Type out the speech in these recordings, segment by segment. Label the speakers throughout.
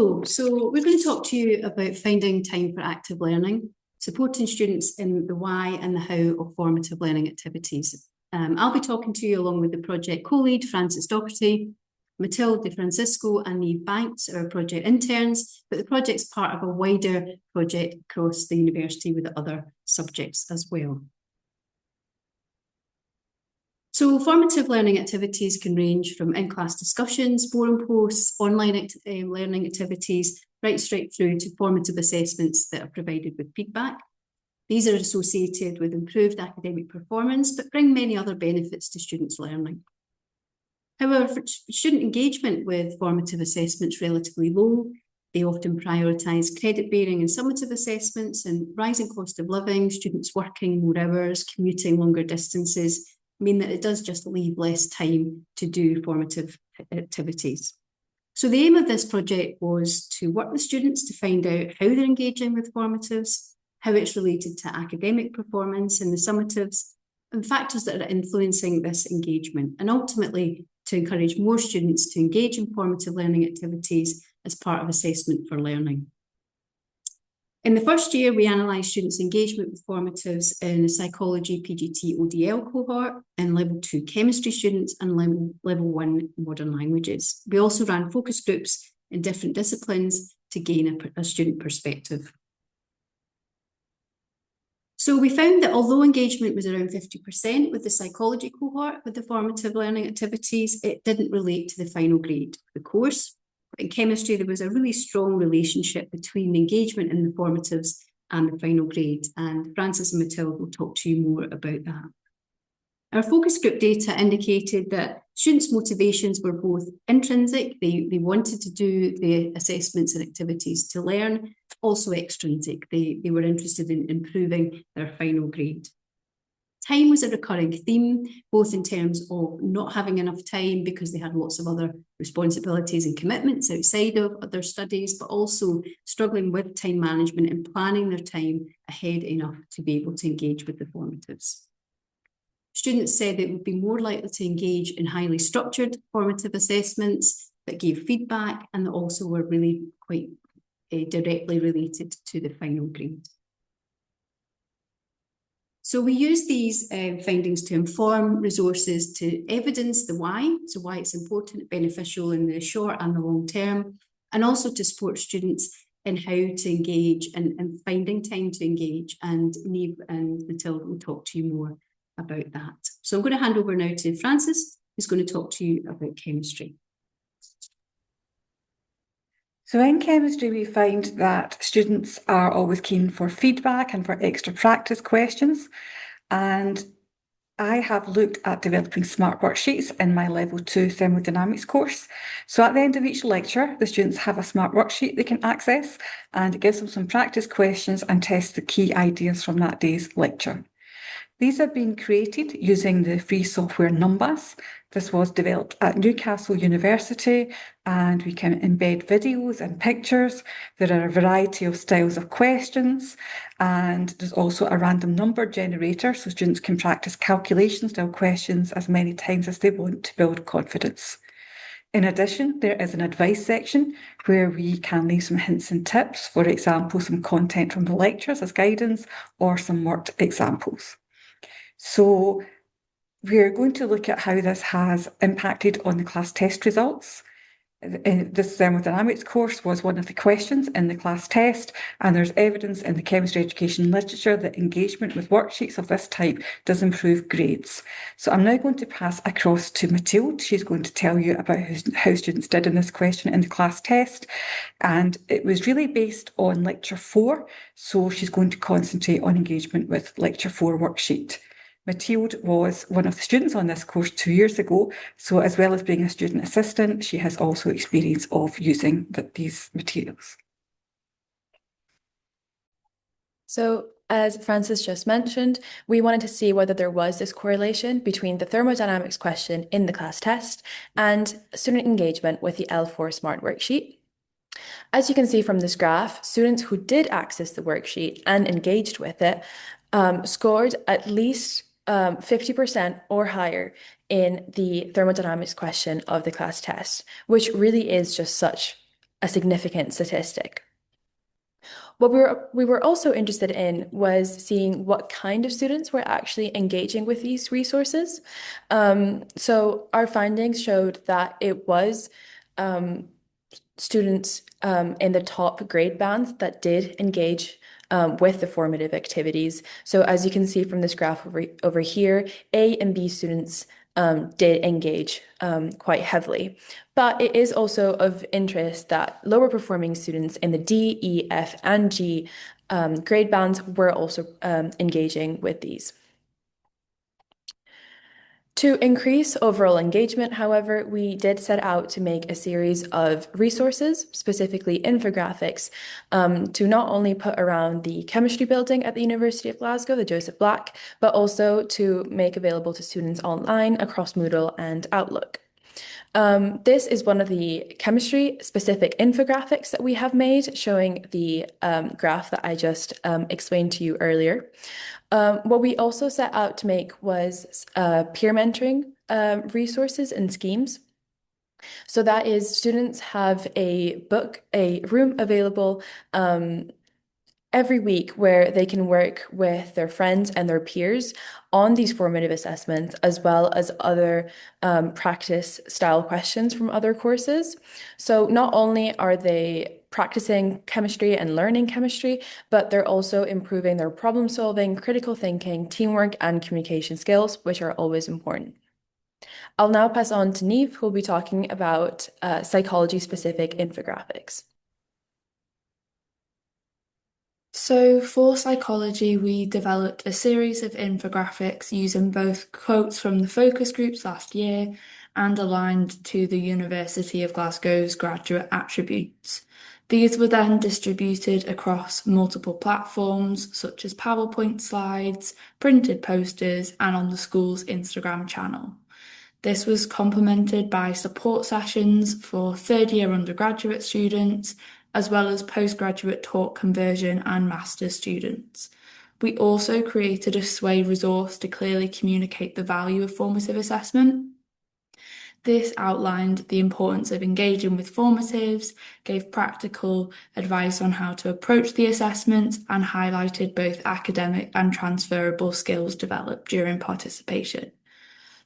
Speaker 1: Hello, so we're going to talk to you about finding time for active learning, supporting students in the why and the how of formative learning activities. I'll be talking to you along with the project co-lead, Frances Docherty, Matilde Francisco and Niamh Banks, our project interns, but the project's part of a wider project across the university with other subjects as well. So formative learning activities can range from in-class discussions, forum posts, online learning activities, right straight through to formative assessments that are provided with feedback. These are associated with improved academic performance, but bring many other benefits to students' learning. However, student engagement with formative assessments is relatively low. They often prioritise credit-bearing and summative assessments, and rising cost of living, students working more hours, commuting longer distances, mean that it does just leave less time to do formative activities. So the aim of this project was to work with students to find out how they're engaging with formatives, how it's related to academic performance in the summatives, and factors that are influencing this engagement, and ultimately to encourage more students to engage in formative learning activities as part of assessment for learning. In the first year, we analysed students' engagement with formatives in the psychology PGT ODL cohort and level 2 chemistry students and level 1 modern languages. We also ran focus groups in different disciplines to gain a student perspective. So we found that although engagement was around 50% with the psychology cohort with the formative learning activities, it didn't relate to the final grade of the course. In chemistry, there was a really strong relationship between the engagement in the formatives and the final grade, and Frances and Matilde will talk to you more about that. Our focus group data indicated that students' motivations were both intrinsic, they wanted to do the assessments and activities to learn, also extrinsic, they were interested in improving their final grade. Time was a recurring theme, both in terms of not having enough time because they had lots of other responsibilities and commitments outside of their studies, but also struggling with time management and planning their time ahead enough to be able to engage with the formatives. Students said they would be more likely to engage in highly structured formative assessments that gave feedback and that also were really quite directly related to the final grade. So we use these findings to inform resources to evidence the why, so why it's important, beneficial in the short and the long term, and also to support students in how to engage and finding time to engage. And Niamh and Matilde will talk to you more about that. So I'm going to hand over now to Frances, who's going to talk to you about chemistry.
Speaker 2: So in chemistry, we find that students are always keen for feedback and for extra practice questions. And I have looked at developing smart worksheets in my level 2 thermodynamics course. So at the end of each lecture, the students have a smart worksheet they can access, and it gives them some practice questions and tests the key ideas from that day's lecture. These have been created using the free software Numbas. This was developed at Newcastle University, and we can embed videos and pictures. There are a variety of styles of questions, and there's also a random number generator, so students can practice calculation style questions as many times as they want to build confidence. In addition, there is an advice section where we can leave some hints and tips, for example, some content from the lectures as guidance or some worked examples. So we're going to look at how this has impacted on the class test results. This thermodynamics course was one of the questions in the class test, and there's evidence in the chemistry education literature that engagement with worksheets of this type does improve grades. So I'm now going to pass across to Matilde. She's going to tell you about how students did in this question in the class test, and it was really based on lecture 4, so she's going to concentrate on engagement with lecture 4 worksheet. Matilde was one of the students on this course 2 years ago, so as well as being a student assistant, she has also experience of using these materials.
Speaker 3: So, as Frances just mentioned, we wanted to see whether there was this correlation between the thermodynamics question in the class test and student engagement with the L4 Smart Worksheet. As you can see from this graph, students who did access the worksheet and engaged with it scored at least 50% or higher in the thermodynamics question of the class test, which really is just such a significant statistic. What we were also interested in was seeing what kind of students were actually engaging with these resources. So our findings showed that it was students in the top grade bands that did engage with the formative activities. So as you can see from this graph over here, A and B students did engage quite heavily. But it is also of interest that lower performing students in the D, E, F, and G grade bands were also engaging with these. To increase overall engagement, however, we did set out to make a series of resources, specifically infographics, to not only put around the chemistry building at the University of Glasgow, the Jessop Black, but also to make available to students online across Moodle and Outlook. This is one of the chemistry-specific infographics that we have made, showing the graph that I just explained to you earlier. What we also set out to make was peer mentoring resources and schemes. So that is, students have a room available every week where they can work with their friends and their peers on these formative assessments, as well as other practice style questions from other courses. So not only are they practicing chemistry and learning chemistry, but they're also improving their problem solving, critical thinking, teamwork, and communication skills, which are always important. I'll now pass on to Niamh, who will be talking about psychology-specific infographics.
Speaker 4: So for psychology, we developed a series of infographics using both quotes from the focus groups last year and aligned to the University of Glasgow's graduate attributes. These were then distributed across multiple platforms such as PowerPoint slides, printed posters, and on the school's Instagram channel. This was complemented by support sessions for third-year undergraduate students, as well as postgraduate talk conversion and master's students. We also created a SWAY resource to clearly communicate the value of formative assessment. This outlined the importance of engaging with formatives, gave practical advice on how to approach the assessments, and highlighted both academic and transferable skills developed during participation.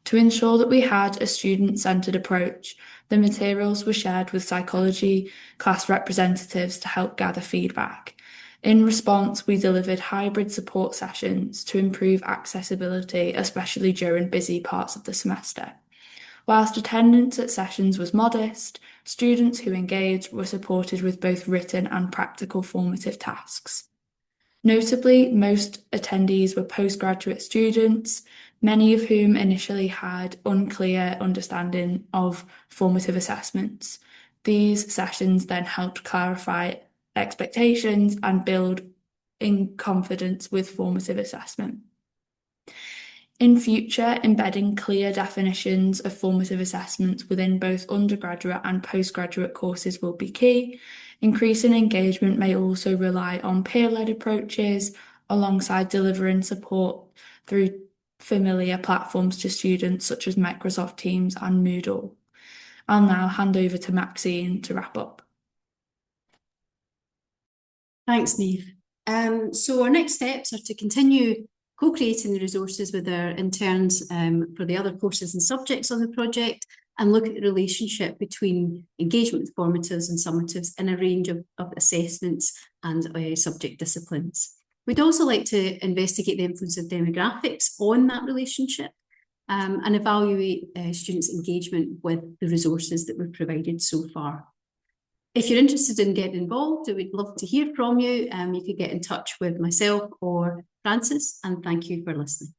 Speaker 4: To ensure that we had a student-centred approach, the materials were shared with psychology class representatives to help gather feedback. In response, we delivered hybrid support sessions to improve accessibility, especially during busy parts of the semester. Whilst attendance at sessions was modest, students who engaged were supported with both written and practical formative tasks. Notably, most attendees were postgraduate students, many of whom initially had unclear understanding of formative assessments. These sessions then helped clarify expectations and build in confidence with formative assessment. In future, embedding clear definitions of formative assessments within both undergraduate and postgraduate courses will be key. Increasing engagement may also rely on peer-led approaches alongside delivering support through familiar platforms to students such as Microsoft Teams and Moodle. I'll now hand over to Maxine to wrap up.
Speaker 1: Thanks, Niamh. So our next steps are to continue co-creating the resources with our interns for the other courses and subjects on the project, and look at the relationship between engagement with formatives and summatives in a range of assessments and subject disciplines. We'd also like to investigate the influence of demographics on that relationship and evaluate students' engagement with the resources that we've provided so far. If you're interested in getting involved, we'd love to hear from you. You could get in touch with myself or Francis, and thank you for listening.